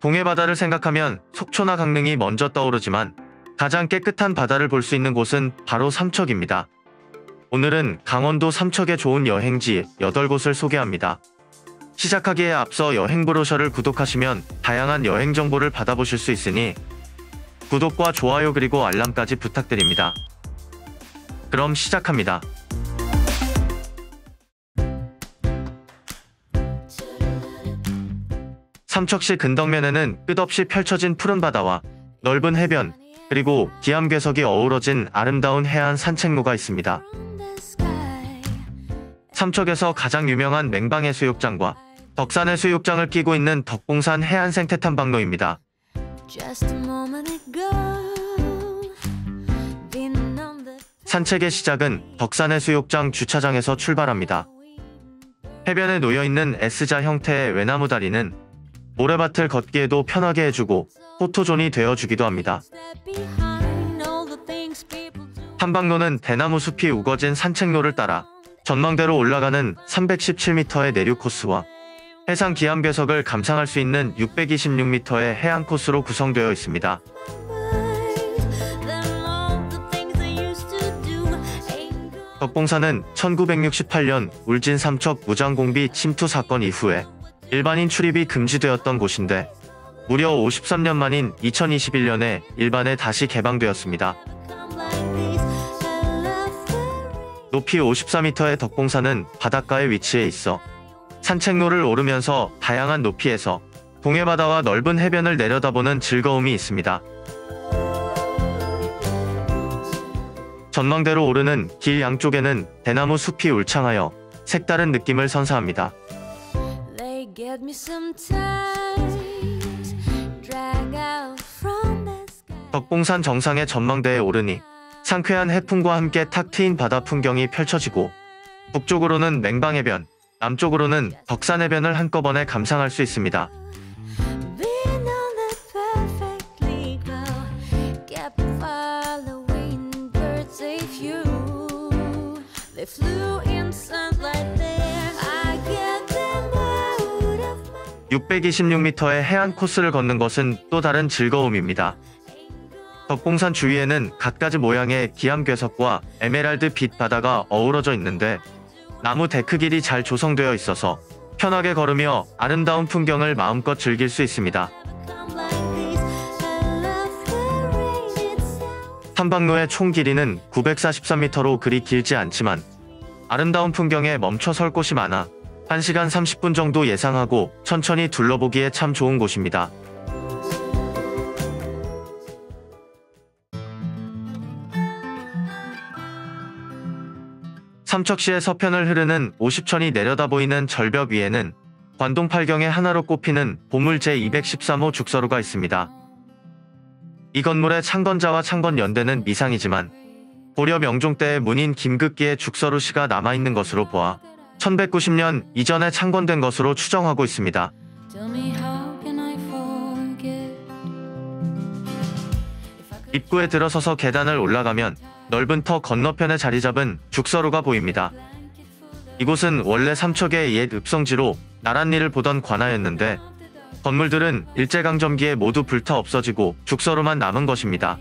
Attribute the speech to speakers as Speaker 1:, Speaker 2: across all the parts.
Speaker 1: 동해바다를 생각하면 속초나 강릉이 먼저 떠오르지만 가장 깨끗한 바다를 볼 수 있는 곳은 바로 삼척입니다. 오늘은 강원도 삼척의 좋은 여행지 8곳을 소개합니다. 시작하기에 앞서 여행 브로셔를 구독하시면 다양한 여행 정보를 받아보실 수 있으니 구독과 좋아요 그리고 알람까지 부탁드립니다. 그럼 시작합니다. 삼척시 근덕면에는 끝없이 펼쳐진 푸른 바다와 넓은 해변, 그리고 기암괴석이 어우러진 아름다운 해안 산책로가 있습니다. 삼척에서 가장 유명한 맹방해수욕장과 덕산해수욕장을 끼고 있는 덕봉산 해안생태탐방로입니다. 산책의 시작은 덕산해수욕장 주차장에서 출발합니다. 해변에 놓여있는 S자 형태의 외나무 다리는 모래밭을 걷기에도 편하게 해주고 포토존이 되어주기도 합니다. 탐방로는 대나무 숲이 우거진 산책로를 따라 전망대로 올라가는 317m의 내륙 코스와 해상 기암괴석을 감상할 수 있는 626m의 해안 코스로 구성되어 있습니다. 덕봉산은 1968년 울진 삼척 무장공비 침투 사건 이후에 일반인 출입이 금지되었던 곳인데 무려 53년 만인 2021년에 일반에 다시 개방되었습니다. 높이 54m의 덕봉산은 바닷가에 위치해 있어 산책로를 오르면서 다양한 높이에서 동해바다와 넓은 해변을 내려다보는 즐거움이 있습니다. 전망대로 오르는 길 양쪽에는 대나무 숲이 울창하여 색다른 느낌을 선사합니다. 덕봉산 정상의 전망대에 오르니 상쾌한 해풍과 함께 탁 트인 바다 풍경이 펼쳐지고 북쪽으로는 맹방해변, 남쪽으로는 덕산해변을 한꺼번에 감상할 수 있습니다. (626m의) 해안 코스를 걷는 것은 또 다른 즐거움입니다. 덕봉산 주위에는 갖가지 모양의 기암괴석과 에메랄드 빛 바다가 어우러져 있는데 나무 데크길이 잘 조성되어 있어서 편하게 걸으며 아름다운 풍경을 마음껏 즐길 수 있습니다. 탐방로의 총 길이는 943m로 그리 길지 않지만 아름다운 풍경에 멈춰 설 곳이 많아 1시간 30분 정도 예상하고 천천히 둘러보기에 참 좋은 곳입니다. 삼척시의 서편을 흐르는 오십천이 내려다 보이는 절벽 위에는 관동 팔경의 하나로 꼽히는 보물 제213호 죽서루가 있습니다. 이 건물의 창건자와 창건연대는 미상이지만 고려 명종 때의 문인 김극기의 죽서루시가 남아있는 것으로 보아 1190년 이전에 창건된 것으로 추정하고 있습니다. 입구에 들어서서 계단을 올라가면 넓은 터 건너편에 자리 잡은 죽서루가 보입니다. 이곳은 원래 삼척의 옛 읍성지로 나랏일을 보던 관아였는데 건물들은 일제강점기에 모두 불타 없어지고 죽서루만 남은 것입니다.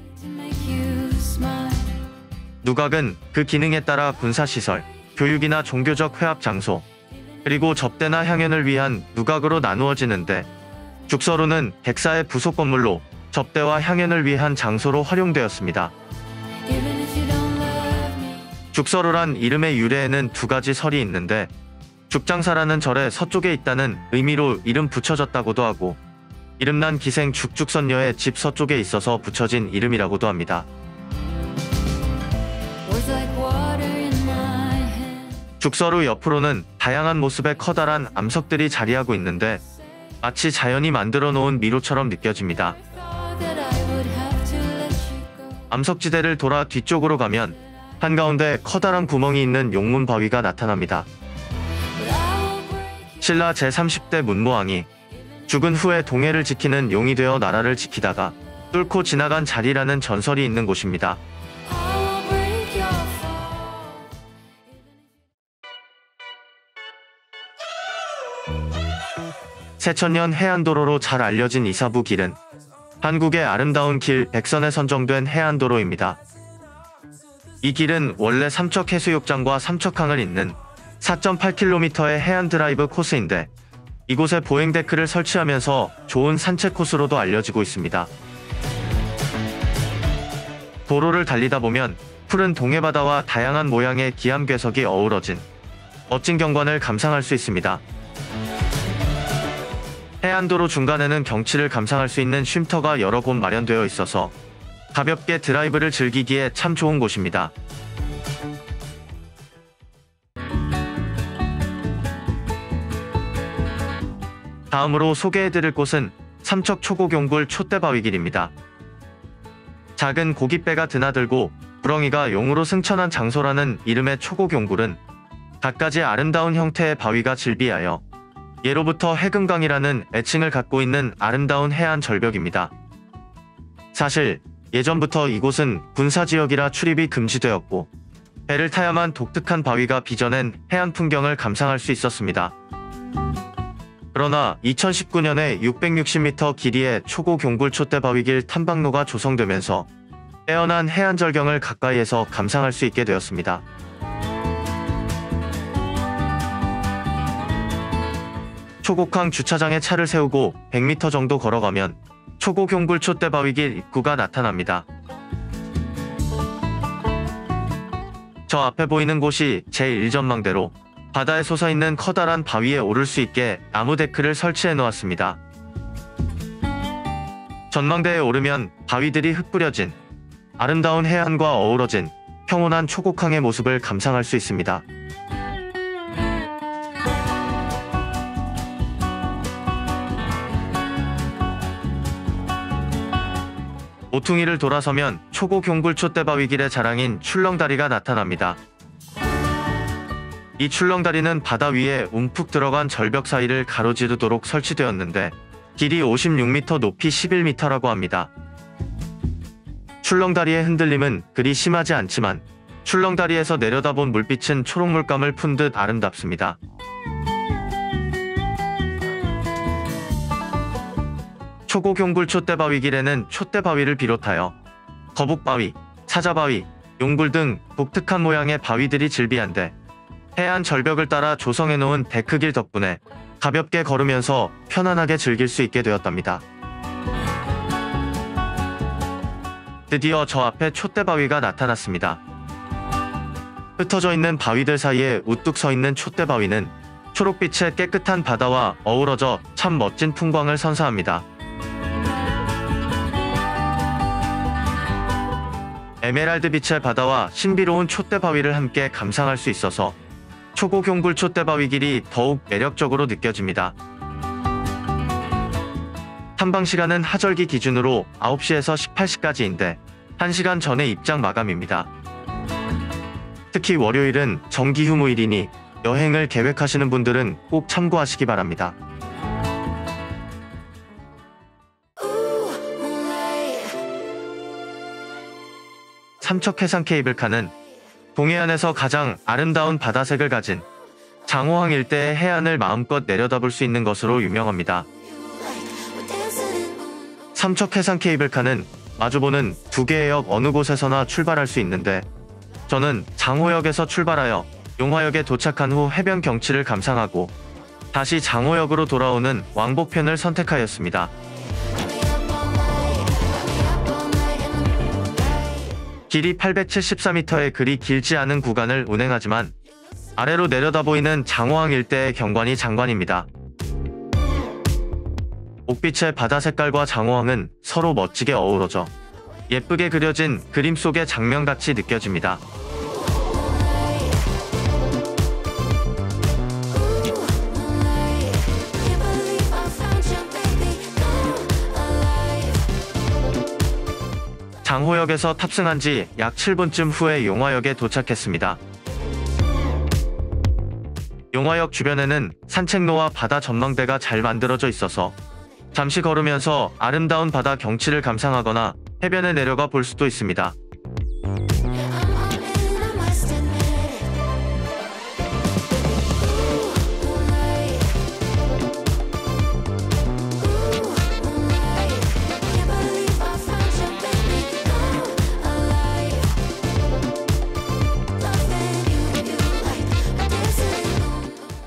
Speaker 1: 누각은 그 기능에 따라 군사시설, 교육이나 종교적 회합 장소, 그리고 접대나 향연을 위한 누각으로 나누어지는데 죽서루는 객사의 부속 건물로 접대와 향연을 위한 장소로 활용되었습니다. 죽서루란 이름의 유래에는 두 가지 설이 있는데 죽장사라는 절의 서쪽에 있다는 의미로 이름 붙여졌다고도 하고 이름난 기생 죽죽선녀의 집 서쪽에 있어서 붙여진 이름이라고도 합니다. 죽서루 옆으로는 다양한 모습의 커다란 암석들이 자리하고 있는데 마치 자연이 만들어 놓은 미로처럼 느껴집니다. 암석지대를 돌아 뒤쪽으로 가면 한가운데 커다란 구멍이 있는 용문 바위가 나타납니다. 신라 제30대 문무왕이 죽은 후에 동해를 지키는 용이 되어 나라를 지키다가 뚫고 지나간 자리라는 전설이 있는 곳입니다. 새천년 해안도로로 잘 알려진 이사부 길은 한국의 아름다운 길 100선에 선정된 해안도로입니다. 이 길은 원래 삼척해수욕장과 삼척항을 잇는 4.8km의 해안 드라이브 코스인데 이곳에 보행 데크를 설치하면서 좋은 산책 코스로도 알려지고 있습니다. 도로를 달리다 보면 푸른 동해바다와 다양한 모양의 기암괴석이 어우러진 멋진 경관을 감상할 수 있습니다. 해안도로 중간에는 경치를 감상할 수 있는 쉼터가 여러 곳 마련되어 있어서 가볍게 드라이브를 즐기기에 참 좋은 곳입니다. 다음으로 소개해드릴 곳은 삼척 초고경굴 촛대바위길입니다. 작은 고깃배가 드나들고 구렁이가 용으로 승천한 장소라는 이름의 초고경굴은 갖가지 아름다운 형태의 바위가 질비하여 예로부터 해금강이라는 애칭을 갖고 있는 아름다운 해안 절벽입니다. 사실 예전부터 이곳은 군사지역이라 출입이 금지되었고 배를 타야만 독특한 바위가 빚어낸 해안 풍경을 감상할 수 있었습니다. 그러나 2019년에 660m 길이의 초고경굴 촛대바위길 탐방로가 조성되면서 빼어난 해안 절경을 가까이에서 감상할 수 있게 되었습니다. 초곡항 주차장에 차를 세우고 100m 정도 걸어가면 초고경굴 촛대바위길 입구가 나타납니다. 저 앞에 보이는 곳이 제1전망대로 바다에 솟아있는 커다란 바위에 오를 수 있게 나무 데크를 설치해 놓았습니다. 전망대에 오르면 바위들이 흩뿌려진 아름다운 해안과 어우러진 평온한 초곡항의 모습을 감상할 수 있습니다. 모퉁이를 돌아서면 초고경굴 촛대바위길의 자랑인 출렁다리가 나타납니다. 이 출렁다리는 바다 위에 움푹 들어간 절벽 사이를 가로지르도록 설치되었는데 길이 56m, 높이 11m라고 합니다. 출렁다리의 흔들림은 그리 심하지 않지만 출렁다리에서 내려다본 물빛은 초록물감을 푼 듯 아름답습니다. 초고경굴 촛대바위길에는 촛대바위를 비롯하여 거북바위, 사자바위, 용굴 등 독특한 모양의 바위들이 질비한데 해안 절벽을 따라 조성해놓은 데크길 덕분에 가볍게 걸으면서 편안하게 즐길 수 있게 되었답니다. 드디어 저 앞에 촛대바위가 나타났습니다. 흩어져 있는 바위들 사이에 우뚝 서 있는 촛대바위는 초록빛의 깨끗한 바다와 어우러져 참 멋진 풍광을 선사합니다. 에메랄드빛의 바다와 신비로운 촛대바위를 함께 감상할 수 있어서 초고경굴 촛대바위길이 더욱 매력적으로 느껴집니다. 탐방시간은 하절기 기준으로 9시에서 18시까지인데 1시간 전에 입장 마감입니다. 특히 월요일은 정기휴무일이니 여행을 계획하시는 분들은 꼭 참고하시기 바랍니다. 삼척 해상 케이블카는 동해안에서 가장 아름다운 바다색을 가진 장호항 일대의 해안을 마음껏 내려다볼 수 있는 것으로 유명합니다. 삼척 해상 케이블카는 마주보는 두 개의 역 어느 곳에서나 출발할 수 있는데 저는 장호역에서 출발하여 용화역에 도착한 후 해변 경치를 감상하고 다시 장호역으로 돌아오는 왕복편을 선택하였습니다. 길이 874m의 그리 길지 않은 구간을 운행하지만 아래로 내려다 보이는 장호항 일대의 경관이 장관입니다. 옥빛의 바다 색깔과 장호항은 서로 멋지게 어우러져 예쁘게 그려진 그림 속의 장면같이 느껴집니다. 장호역에서 탑승한 지 약 7분쯤 후에 용화역에 도착했습니다. 용화역 주변에는 산책로와 바다 전망대가 잘 만들어져 있어서 잠시 걸으면서 아름다운 바다 경치를 감상하거나 해변에 내려가 볼 수도 있습니다.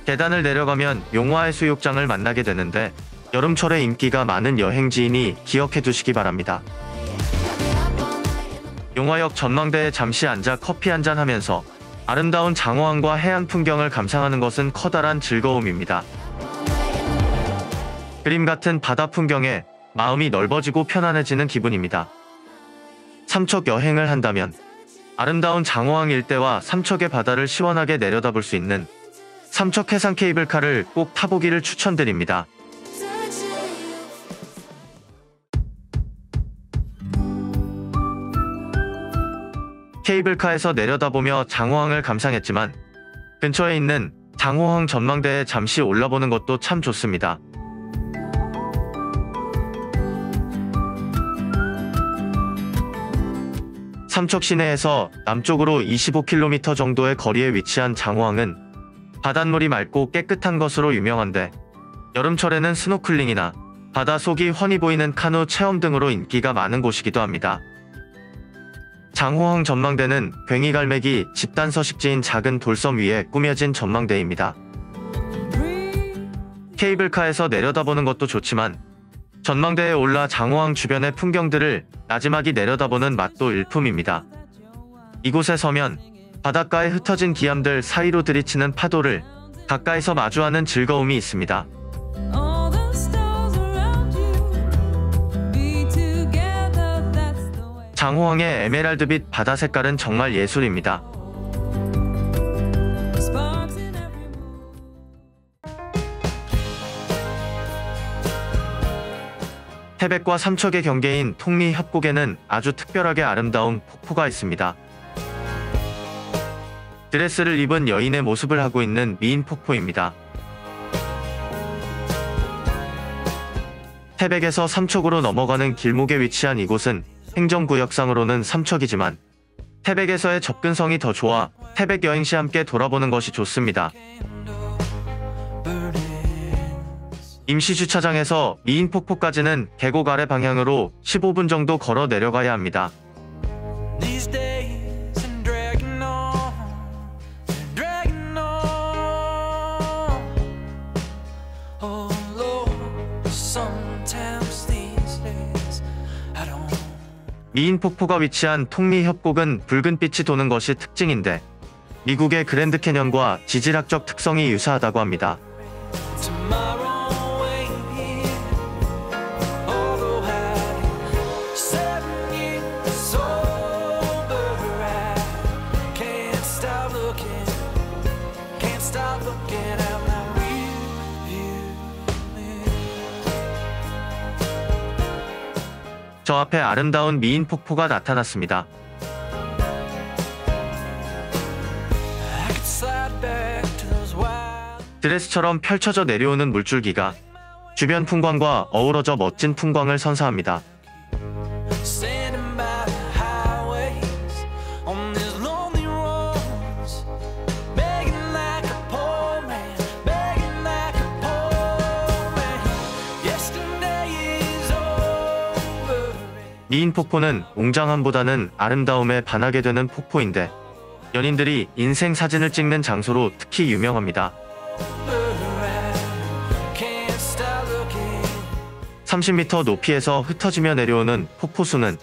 Speaker 1: 계단을 내려가면 용화해수욕장을 만나게 되는데 여름철에 인기가 많은 여행지이니 기억해 두시기 바랍니다. 용화역 전망대에 잠시 앉아 커피 한잔 하면서 아름다운 장호항과 해안 풍경을 감상하는 것은 커다란 즐거움입니다. 그림 같은 바다 풍경에 마음이 넓어지고 편안해지는 기분입니다. 삼척 여행을 한다면 아름다운 장호항 일대와 삼척의 바다를 시원하게 내려다볼 수 있는 삼척 해상 케이블카를 꼭 타보기를 추천드립니다. 케이블카에서 내려다보며 장호항을 감상했지만 근처에 있는 장호항 전망대에 잠시 올라보는 것도 참 좋습니다. 삼척 시내에서 남쪽으로 25km 정도의 거리에 위치한 장호항은 바닷물이 맑고 깨끗한 것으로 유명한데 여름철에는 스노클링이나 바다속이 훤히 보이는 카누 체험 등으로 인기가 많은 곳이기도 합니다. 장호항 전망대는 괭이갈매기 집단 서식지인 작은 돌섬 위에 꾸며진 전망대입니다. 케이블카에서 내려다보는 것도 좋지만 전망대에 올라 장호항 주변의 풍경들을 나지막이 내려다보는 맛도 일품입니다. 이곳에 서면 바닷가에 흩어진 기암들 사이로 들이치는 파도를 가까이서 마주하는 즐거움이 있습니다. 장호항의 에메랄드빛 바다 색깔은 정말 예술입니다. 태백과 삼척의 경계인 통리 협곡에는 아주 특별하게 아름다운 폭포가 있습니다. 드레스를 입은 여인의 모습을 하고 있는 미인 폭포입니다. 태백에서 삼척으로 넘어가는 길목에 위치한 이곳은 행정구역상으로는 삼척이지만 태백에서의 접근성이 더 좋아 태백 여행시 함께 돌아보는 것이 좋습니다. 임시주차장에서 미인폭포까지는 계곡 아래 방향으로 15분 정도 걸어 내려가야 합니다. 미인폭포가 위치한 통리협곡은 붉은 빛이 도는 것이 특징인데 미국의 그랜드 캐년과 지질학적 특성이 유사하다고 합니다. 저 앞에 아름다운 미인 폭포가 나타났습니다. 드레스처럼 펼쳐져 내려오는 물줄기가 주변 풍광과 어우러져 멋진 풍광을 선사합니다. 미인 폭포는 웅장함보다는 아름다움에 반하게 되는 폭포인데 연인들이 인생 사진을 찍는 장소로 특히 유명합니다. 30m 높이에서 흩어지며 내려오는 폭포수는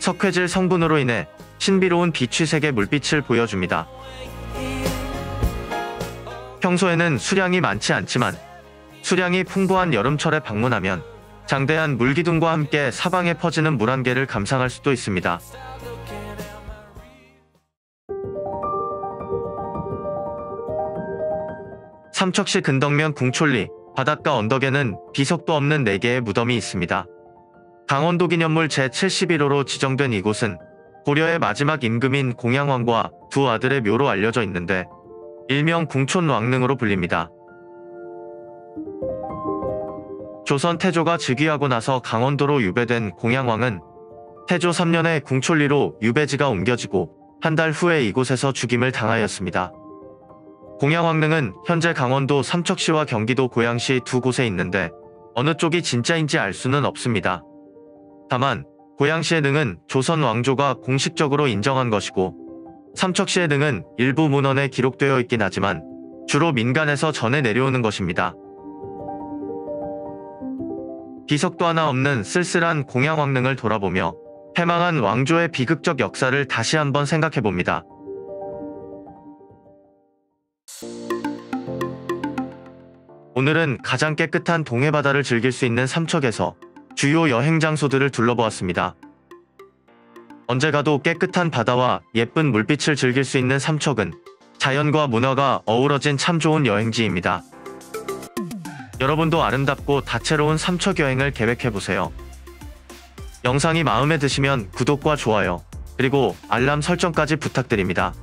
Speaker 1: 석회질 성분으로 인해 신비로운 비취색의 물빛을 보여줍니다. 평소에는 수량이 많지 않지만 수량이 풍부한 여름철에 방문하면 장대한 물기둥과 함께 사방에 퍼지는 물안개를 감상할 수도 있습니다. 삼척시 근덕면 궁촌리 바닷가 언덕에는 비석도 없는 4개의 무덤이 있습니다. 강원도 기념물 제71호로 지정된 이곳은 고려의 마지막 임금인 공양왕과 두 아들의 묘로 알려져 있는데 일명 궁촌왕릉으로 불립니다. 조선 태조가 즉위하고 나서 강원도로 유배된 공양왕은 태조 3년에 궁촌리로 유배지가 옮겨지고 한 달 후에 이곳에서 죽임을 당하였습니다. 공양왕릉은 현재 강원도 삼척시와 경기도 고양시 두 곳에 있는데 어느 쪽이 진짜인지 알 수는 없습니다. 다만 고양시의 능은 조선 왕조가 공식적으로 인정한 것이고 삼척시의 능은 일부 문헌에 기록되어 있긴 하지만 주로 민간에서 전해 내려오는 것입니다. 비석도 하나 없는 쓸쓸한 공양 왕릉을 돌아보며 패망한 왕조의 비극적 역사를 다시 한번 생각해봅니다. 오늘은 가장 깨끗한 동해 바다를 즐길 수 있는 삼척에서 주요 여행 장소들을 둘러보았습니다. 언제 가도 깨끗한 바다와 예쁜 물빛을 즐길 수 있는 삼척은 자연과 문화가 어우러진 참 좋은 여행지입니다. 여러분도 아름답고 다채로운 삼척 여행을 계획해보세요. 영상이 마음에 드시면 구독과 좋아요, 그리고 알람 설정까지 부탁드립니다.